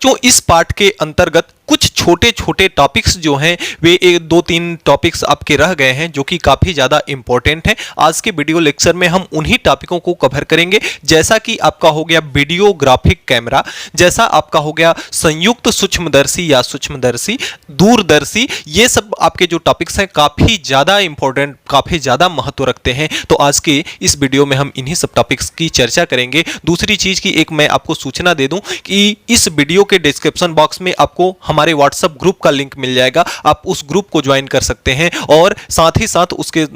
जो इस पाठ के अंतर्गत कुछ छोटे छोटे टॉपिक्स जो हैं वे एक दो तीन टॉपिक्स आपके रह गए हैं जो कि काफ़ी ज़्यादा इंपॉर्टेंट हैं। आज के वीडियो लेक्चर में हम उन्हीं टॉपिकों को कवर करेंगे, जैसा कि आपका हो गया वीडियोग्राफिक कैमरा, जैसा आपका हो गया संयुक्त सूक्ष्मदर्शी या सूक्ष्मदर्शी, दूरदर्शी। ये सब आपके जो टॉपिक्स हैं काफ़ी ज़्यादा इंपॉर्टेंट, काफ़ी ज़्यादा महत्व रखते हैं। तो आज के इस वीडियो में हम इन्हीं सब टॉपिक्स की चर्चा करेंगे। दूसरी चीज़ की एक मैं आपको सूचना दे दूं कि इस वीडियो के डिस्क्रिप्शन बॉक्स में आपको हमारे व्हाट्सएप ग्रुप का लिंक मिल जाएगा, आप उस ग्रुप को ज्वाइन कर सकते हैं और साथ ही साथ उसके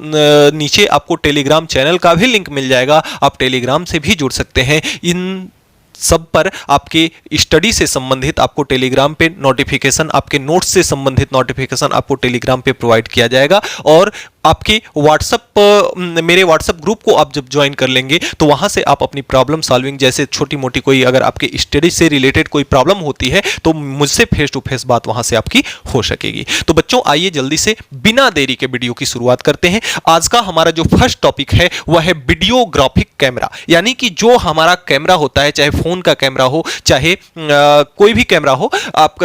नीचे आपको टेलीग्राम चैनल का भी लिंक मिल जाएगा, आप टेलीग्राम से भी जुड़ सकते हैं। इन सब पर आपके स्टडी से संबंधित आपको टेलीग्राम पे नोटिफिकेशन, आपके नोट्स से संबंधित नोटिफिकेशन आपको टेलीग्राम पे प्रोवाइड किया जाएगा। और आपके मेरे व्हाट्सएप ग्रुप को आप जब ज्वाइन कर लेंगे तो वहां से आप अपनी प्रॉब्लम सॉल्विंग, जैसे छोटी मोटी कोई अगर आपके स्टडी से रिलेटेड कोई प्रॉब्लम होती है तो मुझसे फेस टू फेस बात वहां से आपकी हो सकेगी। तो बच्चों आइए जल्दी से बिना देरी के वीडियो की शुरुआत करते हैं। आज का हमारा जो फर्स्ट टॉपिक है वह है वीडियोग्राफिक कैमरा, यानी कि जो हमारा कैमरा होता है, चाहे फोन का कैमरा हो, चाहे कोई भी कैमरा हो। आप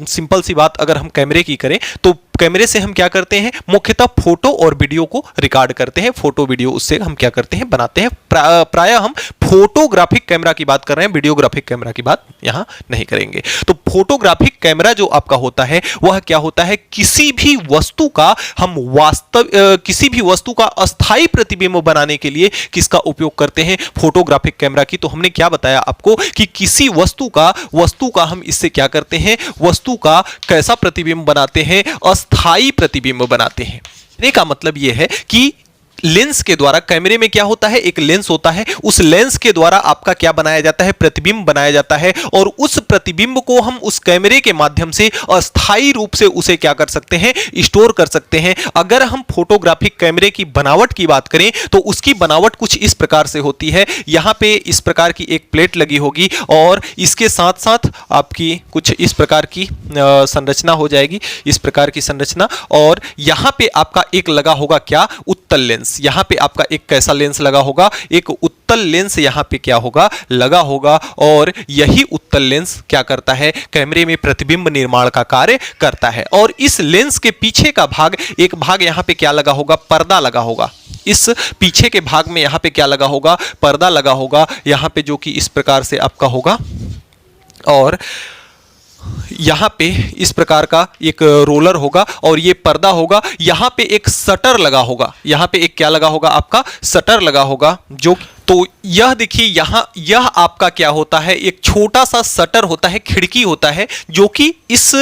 सिंपल सी बात अगर हम कैमरे की करें तो कैमरे से हम क्या करते हैं, मुख्यतः फोटो और वीडियो को रिकॉर्ड करते हैं। फोटो वीडियो उससे हम क्या करते हैं, बनाते हैं। प्रायः हम फोटोग्राफिक कैमरा की बात कर रहे हैं, वीडियोग्राफिक कैमरा की बात यहां नहीं करेंगे। तो फोटोग्राफिक कैमरा जो आपका होता है वह क्या होता है, किसी भी वस्तु का किसी भी वस्तु का अस्थायी प्रतिबिंब बनाने के लिए किसका उपयोग करते हैं, फोटोग्राफिक कैमरा की। तो हमने क्या बताया आपको कि किसी वस्तु का हम इससे क्या करते हैं, वस्तु का कैसा प्रतिबिंब बनाते हैं, अस्थायी प्रतिबिंब बनाते हैं। कहने का मतलब यह है कि लेंस के द्वारा, कैमरे में क्या होता है, एक लेंस होता है, उस लेंस के द्वारा आपका क्या बनाया जाता है, प्रतिबिंब बनाया जाता है। और उस प्रतिबिंब को हम उस कैमरे के माध्यम से अस्थायी रूप से उसे क्या कर सकते हैं, स्टोर कर सकते हैं। अगर हम फोटोग्राफिक कैमरे की बनावट की बात करें तो उसकी बनावट कुछ इस प्रकार से होती है। यहां पे इस प्रकार की एक प्लेट लगी होगी और इसके साथ साथ आपकी कुछ इस प्रकार की संरचना हो जाएगी, इस प्रकार की संरचना। और यहां पे आपका एक लगा होगा क्या, उत्तल लेंस। यहां पे आपका एक कैसा लेंस लगा होगा, एक उत्तल लेंस यहां पे क्या होगा, लगा होगा। और यही उत्तल लेंस क्या करता है, कैमरे में प्रतिबिंब निर्माण का कार्य करता है। और इस लेंस के पीछे का भाग, एक भाग यहां पे क्या लगा होगा, पर्दा लगा होगा। इस पीछे के भाग में यहां पे क्या लगा होगा, पर्दा लगा होगा, यहां पे जो कि इस प्रकार से आपका होगा। और यहां पे इस प्रकार का एक रोलर होगा और ये पर्दा होगा। यहां पे एक शटर लगा होगा, यहां पे एक क्या लगा होगा, आपका शटर लगा होगा। जो तो यह देखिए यह आपका क्या होता है, एक छोटा सा शटर होता है, खिड़की होता है, जो कि इस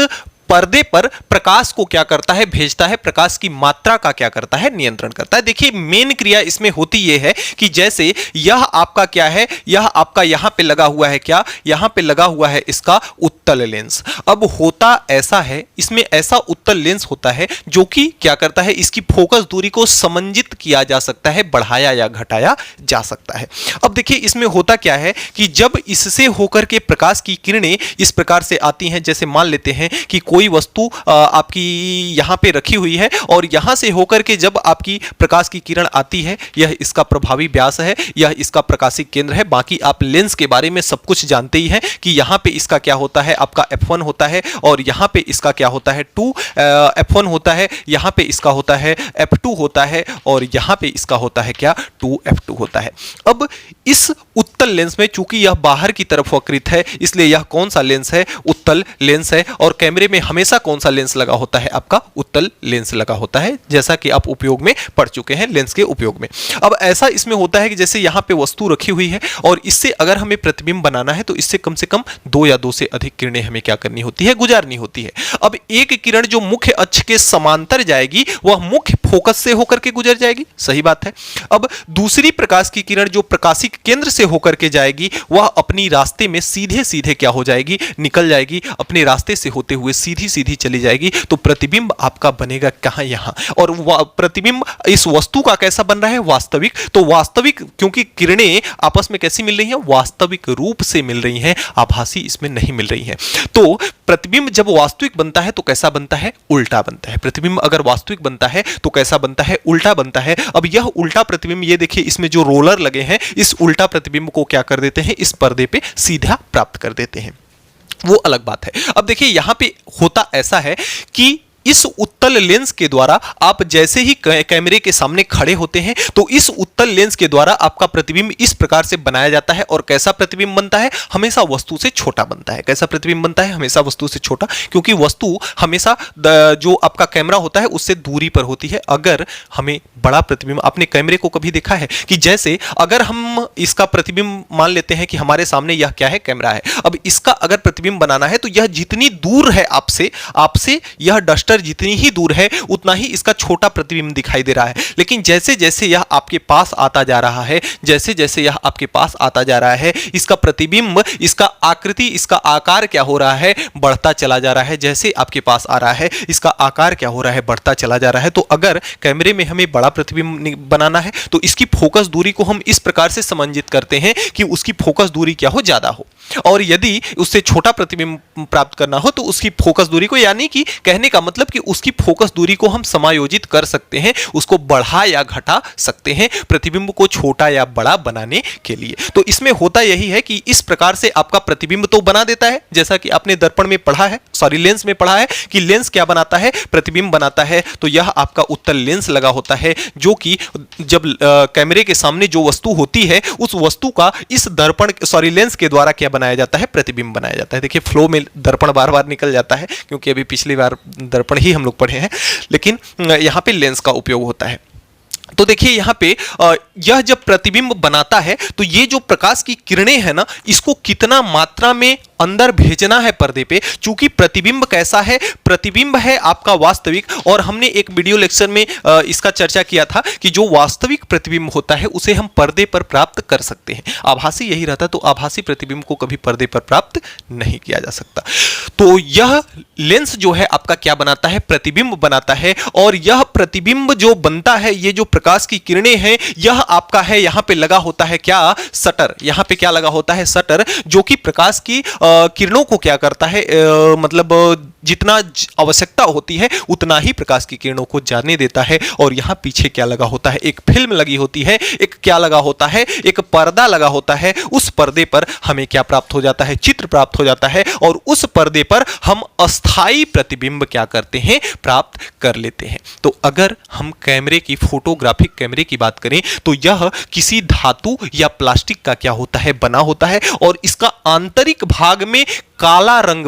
पर्दे पर प्रकाश को क्या करता है, भेजता है, प्रकाश की मात्रा का क्या करता है, नियंत्रण करता है। देखिए मेन क्रिया इसमें होती यह है कि जैसे यह आपका क्या है, यह आपका यहां पे लगा हुआ है, क्या यहां पे लगा हुआ है इसका उत्तल लेंस। अब होता ऐसा है, इसमें ऐसा उत्तल लेंस होता है जो कि क्या करता है, इसकी फोकस दूरी को समंजित किया जा सकता है, बढ़ाया या घटाया जा सकता है। अब देखिए इसमें होता क्या है कि जब इससे होकर के प्रकाश की किरणें इस प्रकार से आती हैं, जैसे मान लेते हैं कि कोई वस्तु आपकी यहां पे रखी हुई है और यहां से होकर के जब आपकी प्रकाश की किरण आती है, यह इसका प्रभावी व्यास है, यह इसका प्रकाशिक केंद्र है। बाकी आप लेंस के बारे में सब कुछ जानते ही हैं कि यहां पे इसका क्या होता है, आपका f1 होता है और यहां पे इसका क्या होता है, f1 होता है, यहां पे इसका होता है f2 होता है और यहां पे इसका होता है क्या, 2f2 होता है। अब इस उत्तल लेंस में चूंकि यह बाहर की तरफ वक्रित है, इसलिए यह कौन सा लेंस है, उत्तल लेंस है। और कैमरे में हमेशा कौन सा लेंस लगा होता है, आपका उत्तल लेंस लगा होता है, जैसा कि आप उपयोग में पढ़ चुके हैं लेंस के उपयोग में। अब ऐसा इसमें होता है कि जैसे यहां पे वस्तु रखी हुई है और इससे अगर हमें प्रतिबिंब बनाना है तो इससे कम से कम 2 या 2 से अधिक किरणें हमें क्या करनी होती है, गुजारनी होती है। अब एक किरण जो मुख्य अक्ष के समांतर जाएगी वह मुख्य फोकस से होकर के गुजर जाएगी, सही बात है। अब दूसरी प्रकाश की किरण जो प्रकाशिक केंद्र से होकर के जाएगी वह अपनी रास्ते में सीधे सीधे क्या हो जाएगी, निकल जाएगी, अपने रास्ते से होते हुए सीधी सीधी चली जाएगी। तो प्रतिबिंब आपका बनेगा कहां, यहां। और प्रतिबिंब इस वस्तु का कैसा बन रहा है, वास्तविक। तो वास्तविक, क्योंकि किरणें आपस में कैसी मिल रही हैं, वास्तविक रूप से मिल रही हैं, आभासी इसमें नहीं मिल रही हैं। तो प्रतिबिंब जब वास्तविक बनता है तो कैसा बनता है, उल्टा बनता है। प्रतिबिंब अगर वास्तविक बनता है तो कैसा बनता है, उल्टा बनता है। अब यह उल्टा प्रतिबिंब, ये देखिए इसमें जो रोलर लगे हैं, इस उल्टा प्रतिबिंब को क्या कर देते हैं, इस पर्दे पे सीधा प्राप्त कर देते हैं। वो अलग बात है। अब देखिए यहां पे होता ऐसा है कि इस उत्तल लेंस के द्वारा आप जैसे ही कैमरे के सामने खड़े होते हैं तो इस उत्तल लेंस के द्वारा आपका प्रतिबिंब इस प्रकार से बनाया जाता है। और कैसा प्रतिबिंब बनता है? हमेशा वस्तु से छोटा बनता है। कैसा प्रतिबिंब बनता है? हमेशा वस्तु से छोटा, क्योंकि वस्तु हमेशा जो आपका कैमरा होता है उससे दूरी पर होती है। अगर हमें बड़ा प्रतिबिंब, आपने कैमरे को कभी देखा है कि जैसे अगर हम इसका प्रतिबिंब मान लेते हैं कि हमारे सामने यह क्या है? कैमरा है। अब इसका अगर प्रतिबिंब बनाना है तो यह जितनी दूर है आपसे यह डस्टर जितनी ही दूर है उतना ही इसका छोटा प्रतिबिंब दिखाई दे रहा है। लेकिन जैसे जैसे यह आपके पास आता जा रहा है, जैसे जैसे यह आपके पास आता जा रहा है, इसका प्रतिबिंब, इसका आकृति, इसका आकार क्या हो रहा है? बढ़ता चला जा रहा है। जैसे आपके पास आ रहा है इसका आकार क्या हो रहा है? बढ़ता चला जा रहा है। तो अगर कैमरे में हमें बड़ा प्रतिबिंब बनाना है तो इसकी फोकस दूरी को हम इस प्रकार से समंजित करते हैं कि उसकी फोकस दूरी क्या हो? ज्यादा हो। और यदि उससे छोटा प्रतिबिंब प्राप्त करना हो तो उसकी फोकस दूरी को, यानी कि कहने का मतलब कि उसकी फोकस दूरी को हम समायोजित कर सकते हैं, उसको बढ़ा या घटा सकते हैं प्रतिबिंब को छोटा या बड़ा बनाने के लिए। तो इसमें होता यही है कि इस प्रकार से आपका प्रतिबिंब तो बना देता है, जैसा कि आपने दर्पण में पढ़ा है, सॉरी लेंस में पढ़ा है कि लेंस क्या बनाता है? प्रतिबिंब बनाता है। तो यह आपका उत्तल लेंस लगा होता है जो कि जब कैमरे के सामने जो वस्तु होती है उस वस्तु का इस दर्पण, सॉरी लेंस के द्वारा क्या बनाया जाता है? प्रतिबिंब बनाया जाता है। देखिए फ्लो में दर्पण बार बार निकल जाता है क्योंकि अभी पिछली बार दर्पण ही हम लोग पढ़े हैं, लेकिन यहां पे लेंस का उपयोग होता है। तो देखिए यहां पे यह जब प्रतिबिंब बनाता है तो ये जो प्रकाश की किरणें हैं ना, इसको कितना मात्रा में अंदर भेजना है पर्दे पे। चूंकि प्रतिबिंब कैसा है? प्रतिबिंब है आपका वास्तविक, और हमने एक वीडियो लेक्चर में इसका चर्चा किया था कि जो वास्तविक प्रतिबिंब होता है उसे हम पर्दे पर प्राप्त कर सकते हैं। आभासी यही रहता, तो आभासी प्रतिबिंब को कभी पर्दे पर प्राप्त नहीं किया जा सकता। तो यह लेंस जो है आपका क्या बनाता है? प्रतिबिंब बनाता है। और यह प्रतिबिंब जो बनता है, ये जो प्रकाश की किरणें हैं, यह आपका है, यहां पे लगा होता है क्या? शटर। यहां पे क्या लगा होता है? शटर, जो कि प्रकाश की किरणों को क्या करता है? मतलब जितना आवश्यकता होती है उतना ही प्रकाश की किरणों को जाने देता है। और यहां पीछे क्या लगा होता है? एक फिल्म लगी होती है, एक क्या लगा होता है? एक पर्दा लगा होता है। उस पर्दे पर हमें क्या प्राप्त हो जाता है? चित्र प्राप्त हो जाता है। और उस पर्दे पर हम अस्थाई प्रतिबिंब क्या करते हैं? प्राप्त कर लेते हैं। तो अगर हम कैमरे की, फोटोग्राफिक कैमरे की बात करें तो यह किसी धातु या प्लास्टिक का क्या होता है? बना होता है। और इसका आंतरिक भाग में काला रंग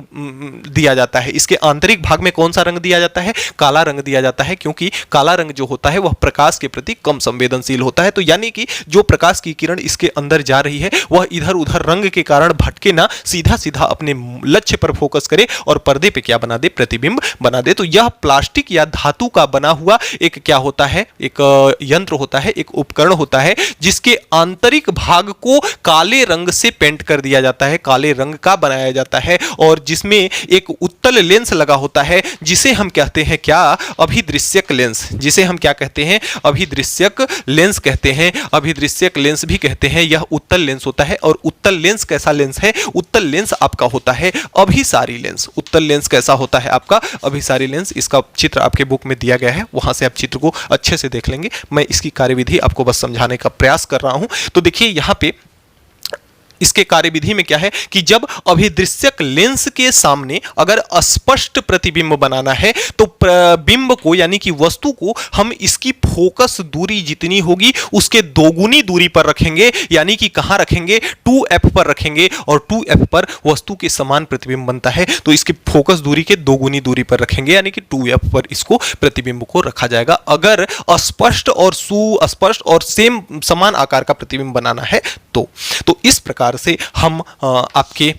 दिया जाता है। इसके आंतरिक भाग में कौन सा रंग दिया जाता है? काला रंग दिया जाता है, क्योंकि काला रंग जो होता है वह प्रकाश के प्रति कम संवेदनशील होता है। तो यानी कि जो प्रकाश की किरण इसके अंदर जा रही है वह इधर उधर रंग के कारण भटके ना, सीधा सीधा अपने लक्ष्य पर फोकस करे और पर्दे पे क्या बना दे? प्रतिबिंब बना दे। तो यह प्लास्टिक या धातु का बना हुआ एक क्या होता है? एक यंत्र होता है, एक उपकरण होता है, जिसके आंतरिक भाग को काले रंग से पेंट कर दिया जाता है, काले रंग का बनाया जाता है। और जिसमें एक उत्तल लेंस लगा होता है, जिसे हम कहते हैं क्या? अभिदृश्यक लेंस। जिसे हम क्या कहते हैं? अभिदृश्यक लेंस कहते हैं। अभिदृश्यक लेंस भी कहते हैं। यह उत्तल लेंस होता है। और उत्तल लेंस कैसा लेंस है? उत्तल लेंस आपका होता है अभिसारी लेंस। उत्तल लेंस कैसा होता है आपका? अभिसारी लेंस। इसका चित्र आपके बुक में दिया गया है, वहां से आप चित्र को अच्छे से देख लेंगे। मैं इसकी कार्यविधि आपको बस समझाने का प्रयास कर रहा हूं। तो देखिए यहां पे इसके कार्यविधि में क्या है कि जब अभिदृश्यक लेंस के सामने अगर स्पष्ट प्रतिबिंब बनाना है तो बिंब को, यानी कि वस्तु को, हम इसकी फोकस दूरी जितनी होगी उसके दोगुनी दूरी पर रखेंगे। यानी कि कहां रखेंगे? 2f पर रखेंगे। और 2f पर वस्तु के समान प्रतिबिंब बनता है, तो इसकी फोकस दूरी के दोगुनी दूरी पर रखेंगे, यानी कि 2f पर इसको प्रतिबिंब को रखा जाएगा। अगर अस्पष्ट और सुस्पष्ट और सेम समान आकार का प्रतिबिंब बनाना है तो इस प्रकार से हम आपके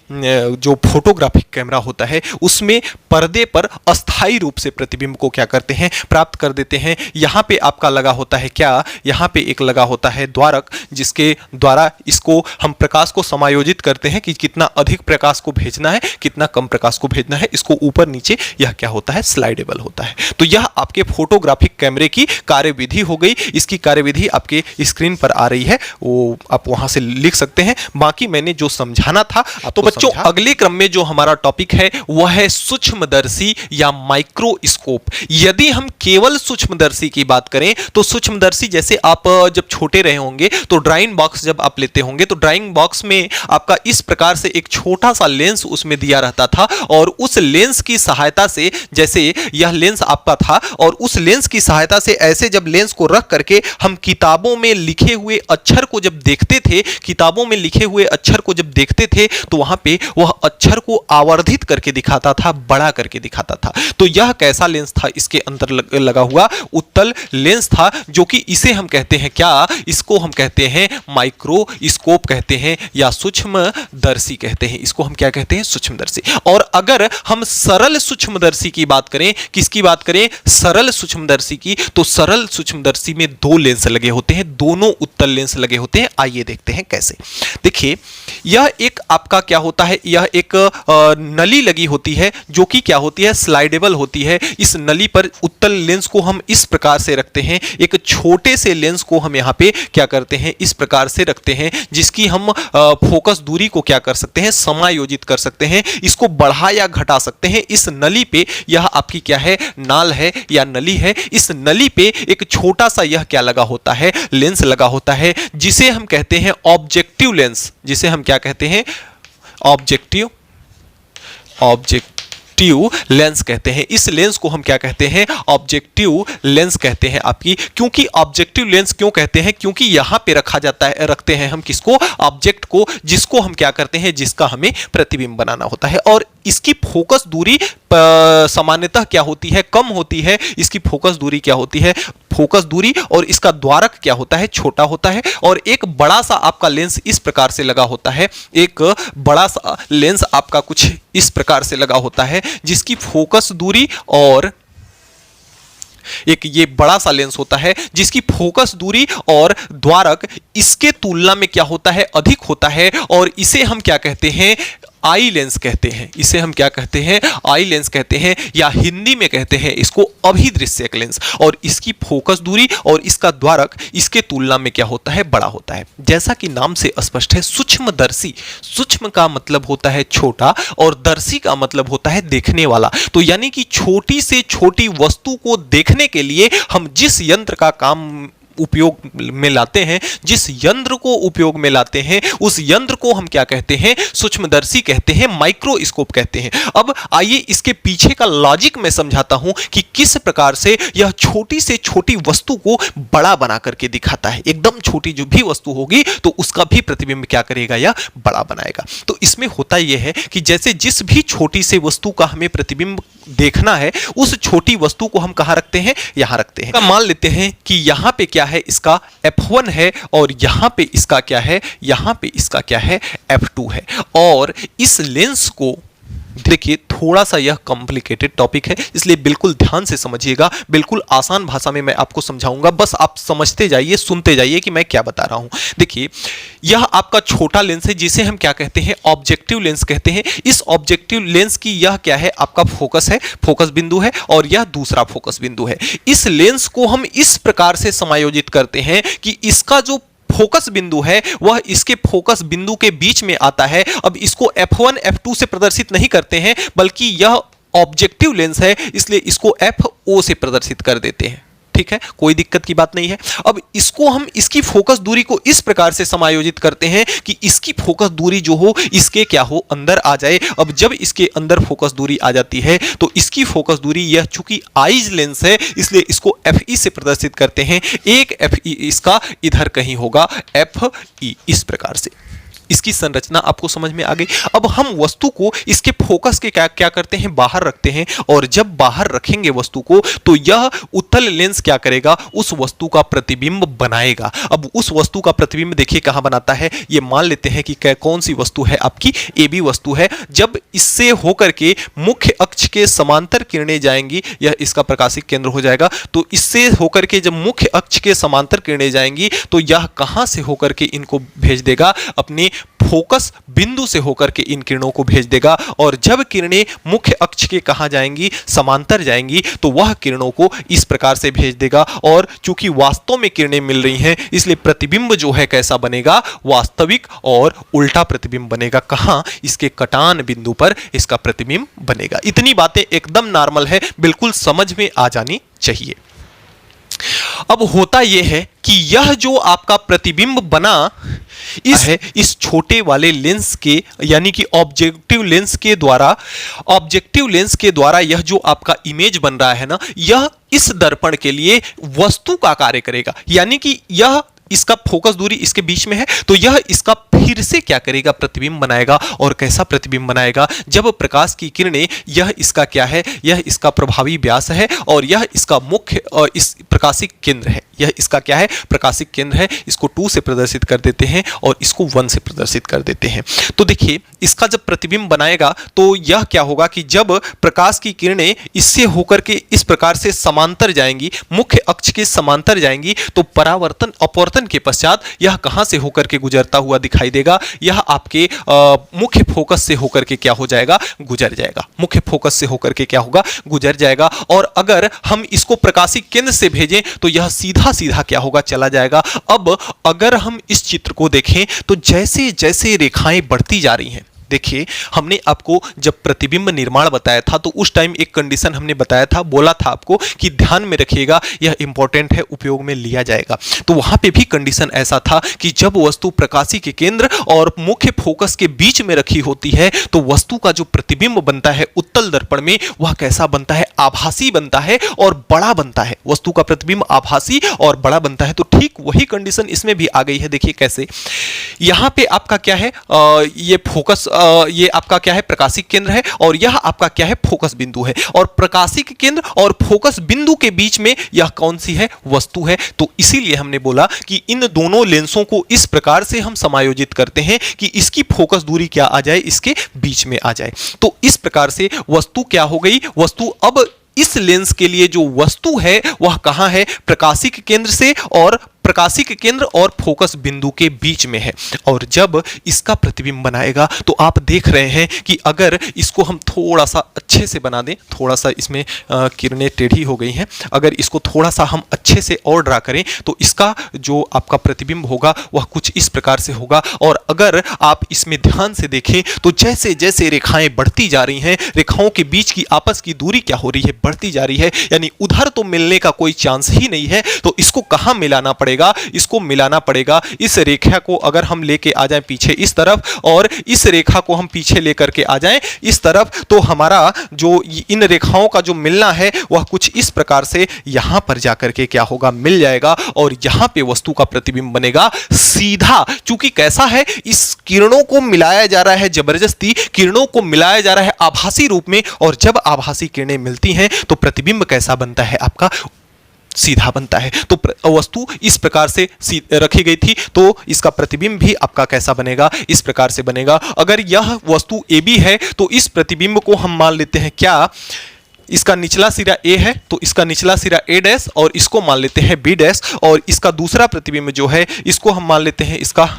जो फोटोग्राफिक कैमरा होता है उसमें पर्दे पर अस्थायी रूप से प्रतिबिंब को क्या करते हैं? प्राप्त कर देते हैं। यहाँ पे आपका लगा होता है क्या? यहाँ पे एक लगा होता है द्वारक, जिसके द्वारा इसको हम प्रकाश को समायोजित करते हैं कि कितना अधिक प्रकाश को भेजना है, कितना कम प्रकाश को भेजना है। इसको ऊपर नीचे यह क्या होता है? स्लाइडेबल होता है। तो यह आपके फोटोग्राफिक कैमरे की कार्यविधि हो गई। इसकी कार्यविधि आपके स्क्रीन पर आ रही है, वो आप वहां से लिख सकते हैं। बाकी बाकी मैंने जो समझाना था तो बच्चों अगले क्रम में जो हमारा टॉपिक है वह है सूक्ष्मदर्शी या माइक्रोस्कोप। यदि हम केवल सूक्ष्मदर्शी की बात करें तो सूक्ष्मदर्शी जैसे आप जब छोटे रहे होंगे तो ड्राइंग बॉक्स जब आप लेते होंगे तो ड्राइंग बॉक्स में आपका इस प्रकार से एक छोटा सा लेंस उसमें दिया रहता था और उस लेंस की सहायता से, जैसे यह लेंस आपका था और उस लेंस की सहायता से ऐसे जब लेंस को रख करके हम किताबों में लिखे हुए अक्षर को जब देखते थे, किताबों में लिखे हुए अक्षर को जब देखते थे तो वहां पे वह अक्षर को आवर्धित करके दिखाता था, बड़ा करके दिखाता था। तो यह कैसा लेंस था? इसके अंदर लगा हुआ उत्तल लेंस था, जो कि इसे हम कहते हैं क्या? इसको हम कहते हैं माइक्रोस्कोप कहते हैं या सूक्ष्मदर्शी कहते हैं। इसको हम क्या कहते हैं? सूक्ष्मदर्शी। और अगर हम सरल सूक्ष्मदर्शी की बात करें, किसकी बात करें? सरल सूक्ष्मदर्शी की, तो सरल सूक्ष्मदर्शी में दो लेंस लगे होते हैं, दोनों उत्तल लेंस लगे होते हैं। आइए देखते हैं कैसे। देखिए यह एक आपका क्या होता है, यह एक नली लगी होती है जो कि क्या होती है? स्लाइडेबल होती है। इस नली पर उत्तल लेंस को हम इस प्रकार से रखते हैं, एक छोटे से लेंस को हम यहाँ पे क्या करते हैं? इस प्रकार से रखते हैं, जिसकी हम फोकस दूरी को क्या कर सकते हैं? समायोजित कर सकते हैं, इसको बढ़ा या घटा सकते हैं। इस नली पे यह आपकी क्या है? नाल है या नली है। इस नली पे एक छोटा सा यह क्या लगा होता है? लेंस लगा होता है, जिसे हम कहते हैं ऑब्जेक्टिव लेंस। जिसे हम क्या कहते हैं? ऑब्जेक्टिव लेंस कहते हैं। इस लेंस को हम क्या कहते हैं? ऑब्जेक्टिव लेंस कहते हैं आपकी। क्योंकि ऑब्जेक्टिव लेंस क्यों कहते हैं? क्योंकि यहां पे रखा जाता है, रखते हैं हम किसको? ऑब्जेक्ट को, जिसको हम क्या करते हैं? जिसका हमें प्रतिबिंब बनाना होता है। और इसकी फोकस दूरी सामान्यतः क्या होती है? कम होती है। इसकी फोकस दूरी क्या होती है? फोकस दूरी और इसका द्वारक क्या होता है? छोटा होता है। और एक बड़ा सा आपका लेंस इस प्रकार से लगा होता है, एक बड़ा सा लेंस आपका कुछ इस प्रकार से लगा होता है, जिसकी फोकस दूरी और एक ये बड़ा सा लेंस होता है जिसकी फोकस दूरी और द्वारक इसके तुलना में क्या होता है? अधिक होता है। और इसे हम क्या कहते हैं? आई लेंस कहते हैं। इसे हम क्या कहते हैं? आई लेंस कहते हैं, या हिंदी में कहते हैं इसको अभिदृश्यक लेंस। और इसकी फोकस दूरी और इसका द्वारक इसके तुलना में क्या होता है? बड़ा होता है। जैसा कि नाम से स्पष्ट है, सूक्ष्मदर्शी, सूक्ष्म का मतलब होता है छोटा और दर्शी का मतलब होता है देखने वाला। तो यानी कि छोटी से छोटी वस्तु को देखने के लिए हम जिस यंत्र का काम उपयोग में लाते हैं, जिस यंत्र को उपयोग में लाते हैं, उस यंत्र को हम क्या कहते हैं? सूक्ष्मदर्शी कहते हैं, माइक्रोस्कोप कहते हैं। अब आइए इसके पीछे का लॉजिक मैं समझाता हूं कि किस प्रकार से यह छोटी से छोटी वस्तु को बड़ा बना करके दिखाता है। एकदम छोटी जो भी वस्तु होगी तो उसका भी प्रतिबिंब क्या करेगा? या बड़ा बनाएगा। तो इसमें होता यह है कि जैसे जिस भी छोटी से वस्तु का हमें प्रतिबिंब देखना है, उस छोटी वस्तु को हम कहां रखते हैं? यहां रखते हैं। मान लेते हैं कि यहां पे क्या है? इसका F1 है और यहां पे इसका क्या है? यहां पे इसका क्या है? F2 है। और इस लेंस को देखिए, थोड़ा सा यह कॉम्प्लिकेटेड टॉपिक है, इसलिए बिल्कुल ध्यान से समझिएगा। बिल्कुल आसान भाषा में मैं आपको समझाऊंगा, बस आप समझते जाइए, सुनते जाइए कि मैं क्या बता रहा हूं। देखिए, यह आपका छोटा लेंस है जिसे हम क्या कहते हैं? ऑब्जेक्टिव लेंस कहते हैं। इस ऑब्जेक्टिव लेंस की यह क्या है? आपका फोकस है, फोकस बिंदु है, और यह दूसरा फोकस बिंदु है। इस लेंस को हम इस प्रकार से समायोजित करते हैं कि इसका जो फोकस बिंदु है वह इसके फोकस बिंदु के बीच में आता है। अब इसको F1 F2 से प्रदर्शित नहीं करते हैं, बल्कि यह ऑब्जेक्टिव लेंस है, इसलिए इसको FO से प्रदर्शित कर देते हैं। ठीक है, कोई दिक्कत की बात नहीं है। अब इसको हम इसकी फोकस दूरी को इस प्रकार से समायोजित करते हैं कि इसकी फोकस दूरी जो हो इसके क्या हो? अंदर आ जाए। अब जब इसके अंदर फोकस दूरी आ जाती है तो इसकी फोकस दूरी, यह चूंकि आइज लेंस है इसलिए इसको FE से प्रदर्शित करते हैं। एक FE इसका इधर कहीं होगा, FE, इस प्रकार से। इसकी संरचना आपको समझ में आ गई। अब हम वस्तु को इसके फोकस के क्या करते हैं? बाहर रखते हैं। और जब बाहर रखेंगे वस्तु को तो यह उत्तल लेंस क्या करेगा? उस वस्तु का प्रतिबिंब बनाएगा। अब उस वस्तु का प्रतिबिंब देखिए कहां बनाता है। ये मान लेते हैं कि कौन सी वस्तु है? आपकी AB वस्तु है। जब इससे होकर के मुख्य अक्ष के समांतर किरणें जाएंगी, यह इसका प्रकाशिक केंद्र हो जाएगा। तो इससे होकर के जब मुख्य अक्ष के समांतर किरणें जाएंगी तो यह कहां से होकर के इनको भेज देगा? अपने फोकस बिंदु से होकर के इन किरणों को भेज देगा, और जब किरणें मुख्य अक्ष के कहां जाएंगी, समांतर जाएंगी, तो वह किरणों को इस प्रकार से भेज देगा। और चूंकि वास्तव में किरणें मिल रही हैं, इसलिए प्रतिबिंब जो है कैसा बनेगा, वास्तविक और उल्टा प्रतिबिंब बनेगा। कहां, इसके कटान बिंदु पर इसका प्रतिबिंब बनेगा। इतनी बातें एकदम नॉर्मल है, बिल्कुल समझ में आ जानी चाहिए। अब होता यह है कि यह जो आपका प्रतिबिंब बना इस छोटे वाले लेंस के, यानी कि ऑब्जेक्टिव लेंस के द्वारा यह जो आपका इमेज बन रहा है ना, यह इस दर्पण के लिए वस्तु का कार्य करेगा। यानी कि यह इसका फोकस दूरी इसके बीच में है, तो यह इसका फिर से क्या करेगा, प्रतिबिंब बनाएगा। और कैसा प्रतिबिंब बनाएगा, जब प्रकाश की किरणें, यह इसका क्या है, यह इसका प्रभावी व्यास है, और यह इसका मुख्य इस प्रकाशिक केंद्र है। यह इसका क्या है, प्रकाशिक केंद्र है। इसको 2 से प्रदर्शित कर देते हैं और इसको 1 से प्रदर्शित कर देते हैं। तो देखिए, इसका जब प्रतिबिंब बनाएगा तो यह क्या होगा कि जब प्रकाश की किरणें इससे होकर के इस प्रकार से समांतर जाएंगी, मुख्य अक्ष के समांतर जाएंगी, तो परावर्तन अपवर्तन के पश्चात यह कहां से होकर के गुजरता हुआ दिखाई देगा, यह आपके मुख्य फोकस से होकर के क्या हो जाएगा, गुजर जाएगा। मुख्य फोकस से होकर के क्या होगा, गुजर जाएगा। और अगर हम इसको प्रकाशिक केंद्र से भेजें तो यह सीधा सीधा क्या होगा, चला जाएगा। अब अगर हम इस चित्र को देखें तो जैसे जैसे रेखाएं बढ़ती जा रही हैं, देखिए, हमने आपको जब प्रतिबिंब निर्माण बताया था तो उस टाइम एक कंडीशन हमने बताया था, बोला था आपको कि ध्यान में रखिएगा, यह इंपॉर्टेंट है, उपयोग में लिया जाएगा। तो वहां पे भी कंडीशन ऐसा था कि जब वस्तु प्रकाशी के केंद्र और मुख्य फोकस के बीच में रखी होती है तो वस्तु का जो प्रतिबिंब बनता है उत्तल दर्पण में, वह कैसा बनता है, आभासी बनता है और बड़ा बनता है। वस्तु का प्रतिबिंब आभासी और बड़ा बनता है। तो ठीक वही कंडीशन इसमें भी आ गई है। देखिए कैसे, यहां पे आपका क्या है, ये फोकस, ये आपका क्या है, प्रकाशिक केंद्र है, और यह आपका क्या है, फोकस बिंदु है। और प्रकाशिक केंद्र और फोकस बिंदु के बीच में यह कौन सी है, वस्तु है। तो इसीलिए हमने बोला कि इन दोनों लेंसों को इस प्रकार से हम समायोजित करते हैं कि इसकी फोकस दूरी क्या आ जाए, इसके बीच में आ जाए। तो इस प्रकार से वस्तु क्या हो गई, वस्तु अब इस लेंस के लिए जो वस्तु है वह कहां है, प्रकाशिक केंद्र से और प्रकाशिक केंद्र और फोकस बिंदु के बीच में है। और जब इसका प्रतिबिंब बनाएगा तो आप देख रहे हैं कि अगर इसको हम थोड़ा सा अच्छे से बना दें, थोड़ा सा इसमें किरणें टेढ़ी हो गई हैं, अगर इसको थोड़ा सा हम अच्छे से और ड्रा करें तो इसका जो आपका प्रतिबिंब होगा वह कुछ इस प्रकार से होगा। और अगर आप इसमें ध्यान से देखें तो जैसे जैसे रेखाएं बढ़ती जा रही हैं, रेखाओं के बीच की आपस की दूरी क्या हो रही है, बढ़ती जा रही है। यानी उधर तो मिलने का कोई चांस ही नहीं है, तो इसको कहां मिलाना पड़ेगा, इसको मिलाना पड़ेगा इस रेखा को। अगर हम लेके आ जाएं पीछे इस तरफ और इस रेखा को हम पीछे लेकर के आ जाएं इस तरफ, तो हमारा जो इन रेखाओं का जो मिलना है वह कुछ इस प्रकार से यहां पर जाकर के क्या होगा, मिल जाएगा। और यहां पे वस्तु का प्रतिबिंब बनेगा सीधा। चूंकि कैसा है, इस किरणों को मिलाया जा रहा है, जबरदस्ती किरणों को मिलाया जा रहा है आभासी रूप में, और जब आभासी किरणें मिलती हैं तो प्रतिबिंब कैसा बनता है, आपका सीधा बनता है। तो वस्तु इस प्रकार से रखी गई थी, तो इसका प्रतिबिंब भी आपका कैसा बनेगा, इस प्रकार से बनेगा। अगर यह वस्तु AB है तो इस प्रतिबिंब को हम मान लेते हैं क्या, इसका निचला सिरा A है तो इसका निचला सिरा A डैश, और इसको मान लेते हैं B डैश, और इसका दूसरा प्रतिबिंब जो है इसको हम मान लेते हैं, इसका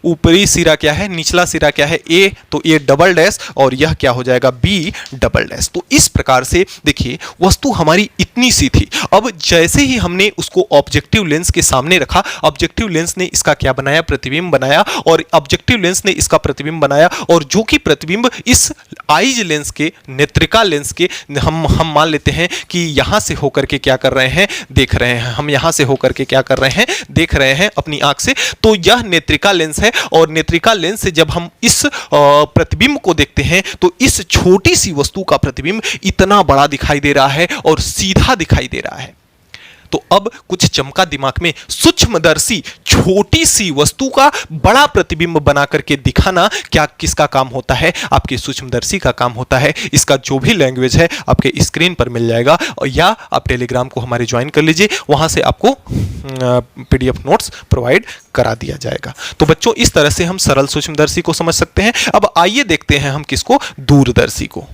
ऊपरी सिरा क्या है, निचला सिरा क्या है A, तो A डबल डैश, और यह क्या हो जाएगा, B डबल डैश। तो इस प्रकार से देखिए वस्तु हमारी इतनी सी थी। अब जैसे ही हमने उसको ऑब्जेक्टिव लेंस के सामने रखा, ऑब्जेक्टिव लेंस ने इसका क्या बनाया, प्रतिबिंब बनाया, और ऑब्जेक्टिव लेंस ने इसका प्रतिबिंब बनाया, और जो कि प्रतिबिंब इस आइज लेंस के, नेत्रिका लेंस के, हम मान लेते हैं कि यहां से होकर के क्या कर रहे हैं, देख रहे हैं, हम यहां से होकर के क्या कर रहे हैं, देख रहे हैं अपनी आंख से। तो यह नेत्रिका लेंस है, और नेत्रिका लेंस से जब हम इस प्रतिबिंब को देखते हैं तो इस छोटी सी वस्तु का प्रतिबिंब इतना बड़ा दिखाई दे रहा है और सीधा दिखाई दे रहा है। तो अब कुछ चमका दिमाग में, सूक्ष्मदर्शी छोटी सी वस्तु का बड़ा प्रतिबिंब बना करके दिखाना क्या किसका काम होता है, आपके सूक्ष्मदर्शी का काम होता है। इसका जो भी लैंग्वेज है आपके स्क्रीन पर मिल जाएगा, या आप टेलीग्राम को हमारे ज्वाइन कर लीजिए, वहां से आपको PDF नोट्स प्रोवाइड करा दिया जाएगा। तो बच्चों इस तरह से हम सरल सूक्ष्मदर्शी को समझ सकते हैं। अब आइए देखते हैं हम किसको, दूरदर्शी को।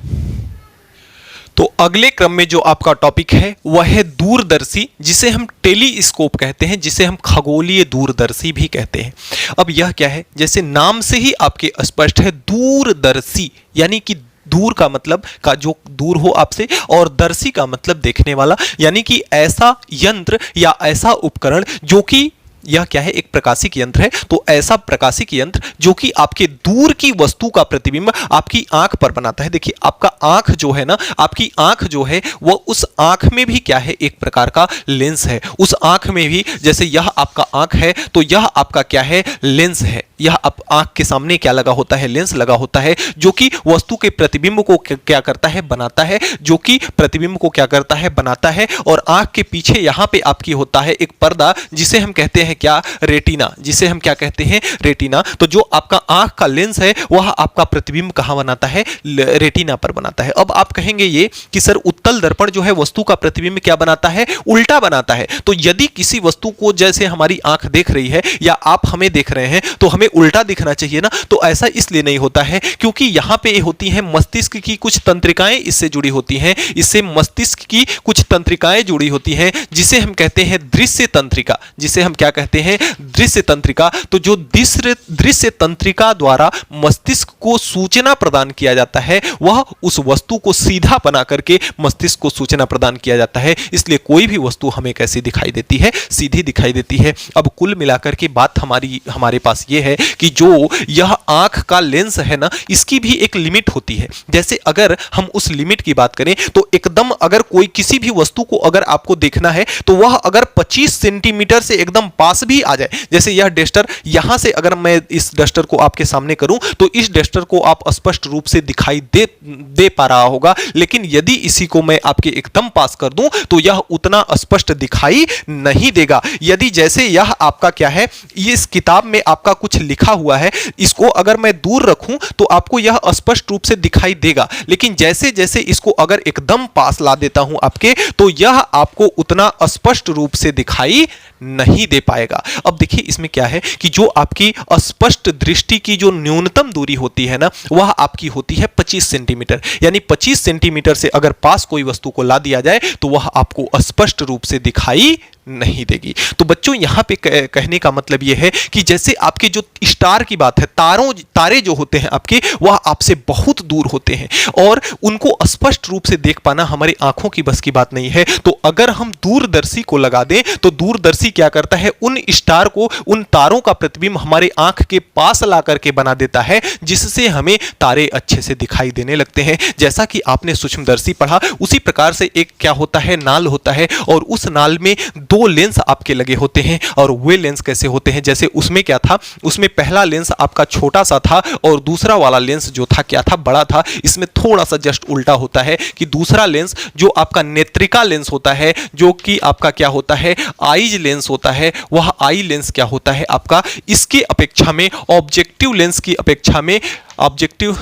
तो अगले क्रम में जो आपका टॉपिक है वह है दूरदर्शी, जिसे हम टेलीस्कोप कहते हैं, जिसे हम खगोलीय दूरदर्शी भी कहते हैं। अब यह क्या है, जैसे नाम से ही आपके स्पष्ट है, दूरदर्शी यानी कि दूर का मतलब का जो दूर हो आपसे, और दर्शी का मतलब देखने वाला, यानी कि ऐसा यंत्र या ऐसा उपकरण जो कि यह क्या है, एक प्रकाशिक यंत्र है। तो ऐसा प्रकाशिक यंत्र जो कि आपके दूर की वस्तु का प्रतिबिंब आपकी आंख पर बनाता है। देखिए आपका आंख जो है ना, आपकी आंख जो है वह उस आंख में भी क्या है, एक प्रकार का लेंस है। उस आंख में भी, जैसे यह आपका आंख है तो यह आपका क्या है, लेंस है। यह आप आंख के सामने क्या लगा होता है, लेंस लगा होता है, जो कि वस्तु के प्रतिबिंब को क्या करता है, बनाता है, जो कि प्रतिबिंब को क्या करता है, बनाता है। और आंख के पीछे यहां पे आपकी होता है एक पर्दा, जिसे हम कहते हैं क्या, रेटिना, जिसे हम क्या कहते हैं, रेटिना। तो जो आपका आंख का लेंस है वह आपका प्रतिबिंब कहां बनाता है, रेटिना पर बनाता है। अब आप कहेंगे ये कि सर उत्तल दर्पण जो है वस्तु का प्रतिबिंब क्या बनाता है, उल्टा बनाता है। तो यदि किसी वस्तु को जैसे हमारी आंख देख रही है या आप हमें देख रहे हैं तो हमें उल्टा दिखना चाहिए ना, तो ऐसा इसलिए नहीं होता है क्योंकि यहां पे होती हैं मस्तिष्क की कुछ तंत्रिकाएं इससे जुड़ी होती हैं, इससे मस्तिष्क की कुछ तंत्रिकाएं जुड़ी होती हैं, जिसे हम कहते हैं दृश्य तंत्रिका, जिसे हम क्या कहते हैं, दृश्य तंत्रिका। तो जो दृश्य तंत्रिका द्वारा मस्तिष्क को सूचना प्रदान किया जाता है, वह उस वस्तु को सीधा बना करके मस्तिष्क को सूचना प्रदान किया जाता है। इसलिए कोई भी वस्तु हमें कैसी दिखाई देती है, सीधी दिखाई देती है। अब कुल मिलाकर के बात हमारे पास यह है कि जो यह आंख का लेंस है ना, इसकी भी एक लिमिट होती है। जैसे अगर हम उस लिमिट की बात करें तो एकदम अगर कोई किसी भी वस्तु को अगर आपको देखना है तो वह अगर 25 सेंटीमीटर से एकदम पास भी आ जाए, जैसे यह डस्टर, यहां से अगर मैं इस डस्टर को आपके सामने करूं तो इस डस्टर को आप स्पष्ट रूप से दिखाई दे पा रहा होगा, लेकिन यदि इसी को मैं आपके एकदम पास कर दूं तो यह उतना स्पष्ट दिखाई नहीं देगा। यदि जैसे यह आपका क्या है, इस किताब में आपका कुछ लिखा हुआ है, इसको अगर मैं दूर रखूं तो आपको यह स्पष्ट रूप से दिखाई देगा, लेकिन जैसे जैसे इसको अगर एकदम पास ला देता हूं आपके, तो यह आपको उतना स्पष्ट रूप से दिखाई नहीं दे पाएगा। अब देखिए इसमें क्या है कि जो आपकी स्पष्ट दृष्टि की जो न्यूनतम दूरी होती है ना, वह आपकी होती है 25 सेंटीमीटर। यानी 25 सेंटीमीटर से अगर पास कोई वस्तु को ला दिया जाए तो वह आपको स्पष्ट रूप से दिखाई नहीं देगी। तो बच्चों यहां पे कहने का मतलब यह है कि जैसे आपके जो स्टार की बात है, तारे जो होते हैं आपके, वह आपसे बहुत दूर होते हैं और उनको स्पष्ट रूप से देख पाना हमारी आंखों की बस की बात नहीं है। तो अगर हम दूरदर्शी को लगा दें तो दूरदर्शी क्या करता है, उन स्टार को, उन तारों का प्रतिबिंब हमारे आंख के पास ला करके बना देता है, जिससे हमें तारे अच्छे से दिखाई देने लगते हैं। जैसा कि आपने सूक्ष्मदर्शी पढ़ा, उसी प्रकार से एक क्या होता है, नाल होता है, और उस नाल में दो लेंस आपके लगे होते हैं। और वे लेंस कैसे होते हैं, जैसे उसमें क्या था, उसमें पहला लेंस आपका छोटा सा था और दूसरा वाला लेंस जो था क्या था, बड़ा था। इसमें थोड़ा सा जस्ट उल्टा होता है कि दूसरा लेंस जो आपका नेत्रिका लेंस होता है, जो कि आपका क्या होता है, आईज लेंस होता है, वह आई लेंस क्या होता है आपका, इसके अपेक्षा में, ऑब्जेक्टिव लेंस की अपेक्षा में, ऑब्जेक्टिव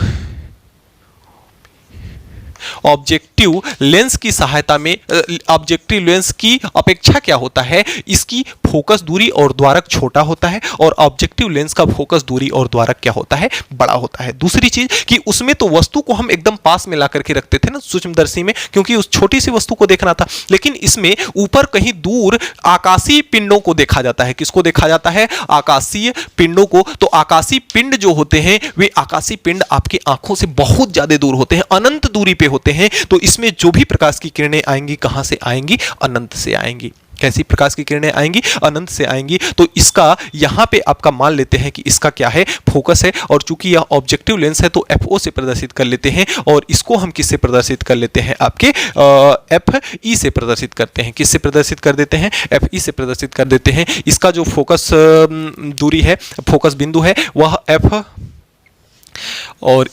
लेंस की सहायता में, ऑब्जेक्टिव लेंस की अपेक्षा क्या होता है, इसकी फोकस दूरी और द्वारक छोटा होता है और ऑब्जेक्टिव लेंस का फोकस दूरी और द्वारक क्या होता है, बड़ा होता है। दूसरी चीज कि उसमें तो वस्तु को हम एकदम पास में ला करके रखते थे ना सूक्ष्मदर्शी में, क्योंकि उस छोटी सी वस्तु को देखना था, लेकिन इसमें ऊपर कहीं दूर आकाशीय पिंडों को देखा जाता है। किसको देखा जाता है, आकाशीय पिंडों को। तो आकाशीय पिंड जो होते हैं, वे आकाशीय पिंड आपकी आंखों से बहुत ज्यादा दूर होते हैं, अनंत दूरी पे होते हैं। तो इसमें जो भी प्रकाश की किरणें आएंगी, कहां से आएंगी, अनंत से आएंगी। कैसी प्रकाश की किरणें आएंगी, अनंत से आएंगी। तो इसका यहां पे आपका मान लेते हैं कि इसका क्या है, फोकस है, और चूंकि यह ऑब्जेक्टिव लेंस है तो FO से प्रदर्शित कर लेते हैं, और इसको हम किससे प्रदर्शित कर लेते हैं, आपके FE से प्रदर्शित करते हैं। किससे प्रदर्शित कर देते हैं, FE से प्रदर्शित कर देते हैं। इसका जो फोकस दूरी है, फोकस बिंदु है, वह F, और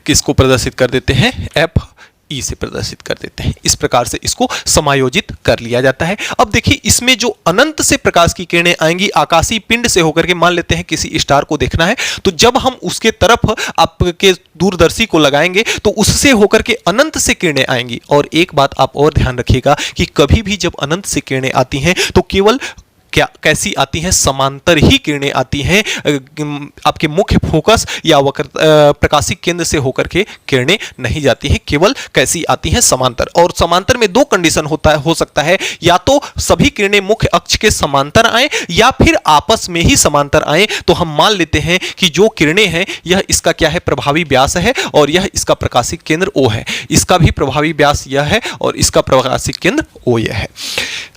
किसको प्रदर्शित कर देते हैं, FE से प्रदर्शित कर देते हैं। इस प्रकार से इसको समायोजित कर लिया जाता है। अब देखिए इसमें जो अनंत से प्रकाश की किरणें आएंगी आकाशीय पिंड से होकर के, मान लेते हैं किसी स्टार को देखना है, तो जब हम उसके तरफ आपके दूरदर्शी को लगाएंगे तो उससे होकर के अनंत से किरणें आएंगी। और एक बात आप और ध्यान रखिएगा कि कभी भी जब अनंत से किरणें आती हैं तो केवल क्या कैसी आती हैं, समांतर ही किरणें आती हैं, आपके मुख्य फोकस या वक्र प्रकाशिक केंद्र से होकर के किरणें नहीं जाती हैं, केवल कैसी आती हैं, समांतर। और समांतर में दो कंडीशन हो सकता है, या तो सभी किरणें मुख्य अक्ष के समांतर आए या फिर आपस में ही समांतर आए। तो हम मान लेते हैं कि जो किरणें हैं यह इसका क्या है, प्रभावी व्यास है और यह इसका प्रकाशिक केंद्र O है। इसका भी प्रभावी व्यास यह है और इसका प्रकाशिक केंद्र O यह है।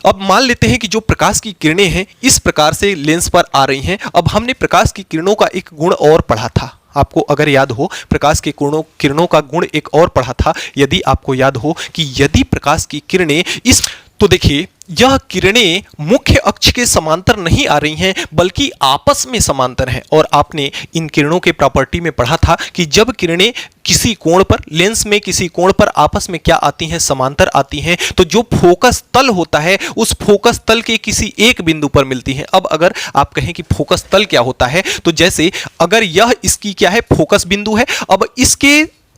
अब मान लेते हैं कि जो प्रकाश की किरणें हैं इस प्रकार से लेंस पर आ रही हैं। अब हमने प्रकाश की किरणों का एक गुण और पढ़ा था, आपको अगर याद हो, प्रकाश के किरणों का गुण एक और पढ़ा था। यदि आपको याद हो कि यदि प्रकाश की किरणें तो देखिए यह किरणें मुख्य अक्ष के समांतर नहीं आ रही हैं बल्कि आपस में समांतर हैं। और आपने इन किरणों के प्रॉपर्टी में पढ़ा था कि जब किरणें किसी कोण पर, लेंस में किसी कोण पर आपस में क्या आती हैं, समांतर आती हैं, तो जो फोकस तल होता है उस फोकस तल के किसी एक बिंदु पर मिलती हैं। अब अगर आप कहें कि फोकस तल क्या होता है, तो जैसे अगर यह इसकी क्या है, फोकस बिंदु है, अब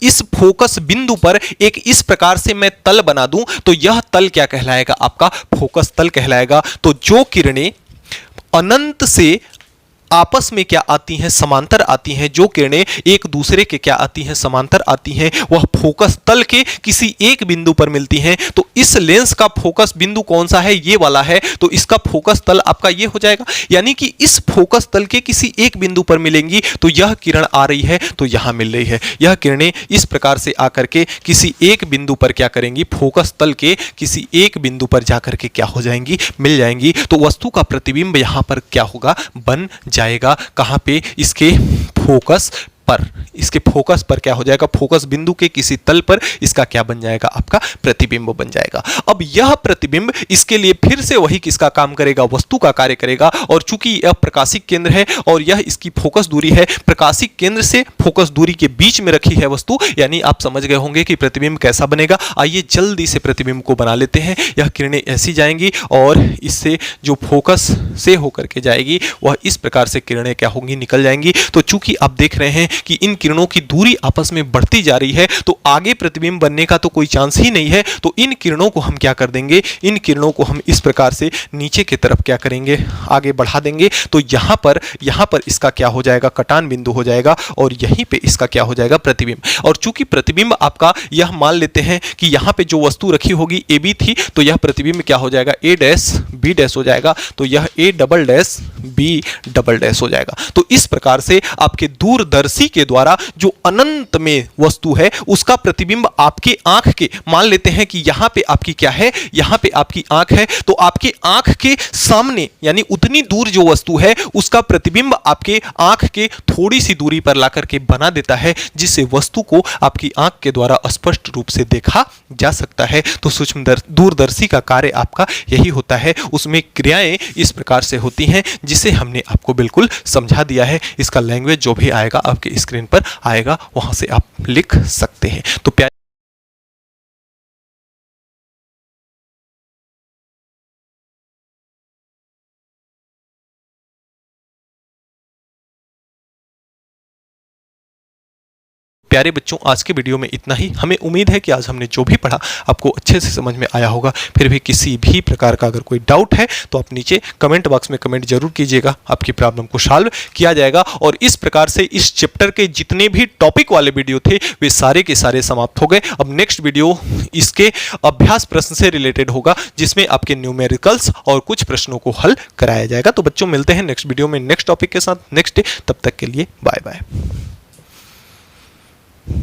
इस फोकस बिंदु पर एक इस प्रकार से मैं तल बना दूं तो यह तल क्या कहलाएगा, आपका फोकस तल कहलाएगा। तो जो किरणें अनंत से आपस में क्या आती हैं, समांतर आती हैं, जो किरणें एक दूसरे के क्या आती हैं, समांतर आती हैं, वह फोकस तल के किसी एक बिंदु पर मिलती हैं। तो इस लेंस का फोकस बिंदु कौन सा है, ये वाला है, तो इसका फोकस तल आपका ये हो जाएगा। यानी कि इस फोकस तल के किसी एक बिंदु पर मिलेंगी तो यह किरण आ रही है तो यहां मिल रही है। यह किरणें इस प्रकार से आकर के किसी एक बिंदु पर क्या करेंगी, फोकस तल के किसी एक बिंदु पर जाकर के क्या हो जाएंगी, मिल जाएंगी। तो वस्तु का प्रतिबिंब यहां पर क्या होगा, बन जाएगा। कहां पे, इसके फोकस पर, इसके फोकस पर क्या हो जाएगा, फोकस बिंदु के किसी तल पर इसका क्या बन जाएगा, आपका प्रतिबिंब बन जाएगा। अब यह प्रतिबिंब इसके लिए फिर से वही किसका काम करेगा, वस्तु का कार्य करेगा। और चूंकि यह प्रकाशिक केंद्र है और यह इसकी फोकस दूरी है, प्रकाशिक केंद्र से फोकस दूरी के बीच में रखी है वस्तु, यानी आप समझ गए होंगे कि प्रतिबिंब कैसा बनेगा। आइए जल्दी से प्रतिबिंब को बना लेते हैं। यह किरणें ऐसी जाएंगी और इससे जो फोकस से होकर के जाएगी वह इस प्रकार से किरणें क्या होंगी, निकल जाएंगी। तो चूंकि आप देख रहे हैं कि इन किरणों की दूरी आपस में बढ़ती जा रही है तो आगे प्रतिबिंब बनने का तो कोई चांस ही नहीं है। तो इन किरणों को हम क्या कर देंगे, इन किरणों को हम इस प्रकार से नीचे की तरफ क्या करेंगे, आगे बढ़ा देंगे। तो यहाँ पर इसका क्या हो जाएगा, कटान बिंदु हो जाएगा और यहीं पे इसका क्या हो जाएगा, प्रतिबिंब। और चूंकि प्रतिबिंब आपका यह मान लेते हैं कि यहाँ पे जो वस्तु रखी होगी AB थी, तो यह प्रतिबिंब क्या हो जाएगा, A', B' हो जाएगा। तो यह A', B' हो जाएगा। तो इस प्रकार से आपके दूरदर्शी के द्वारा जो अनंत में वस्तु है उसका प्रतिबिंब आपके आंख के, मान लेते हैं कि यहां पे आपकी क्या है, यहां पे आपकी आंख है, तो आपके आंख के सामने यानी उतनी दूर जो वस्तु है उसका प्रतिबिंब आपके आंख के थोड़ी सी दूरी पर ला करके बना देता है, जिससे वस्तु को आपकी आंख के द्वारा स्पष्ट रूप से देखा जा सकता है। तो सूक्ष्म दूरदर्शी का कार्य आपका यही होता है, उसमें क्रियाएं इस प्रकार से होती हैं जिसे हमने आपको बिल्कुल समझा दिया है। इसका लैंग्वेज जो भी आएगा आपके स्क्रीन पर आएगा, वहां से आप लिख सकते हैं। तो प्यारे बच्चों, आज के वीडियो में इतना ही। हमें उम्मीद है कि आज हमने जो भी पढ़ा आपको अच्छे से समझ में आया होगा। फिर भी किसी भी प्रकार का अगर कोई डाउट है तो आप नीचे कमेंट बॉक्स में कमेंट जरूर कीजिएगा, आपकी प्रॉब्लम को सॉल्व किया जाएगा। और इस प्रकार से इस चैप्टर के जितने भी टॉपिक वाले वीडियो थे वे सारे के सारे समाप्त हो गए। अब नेक्स्ट वीडियो इसके अभ्यास प्रश्न से रिलेटेड होगा, जिसमें आपके न्यूमेरिकल्स और कुछ प्रश्नों को हल कराया जाएगा। तो बच्चों मिलते हैं नेक्स्ट वीडियो में नेक्स्ट टॉपिक के साथ नेक्स्ट डे। तब तक के लिए बाय बाय।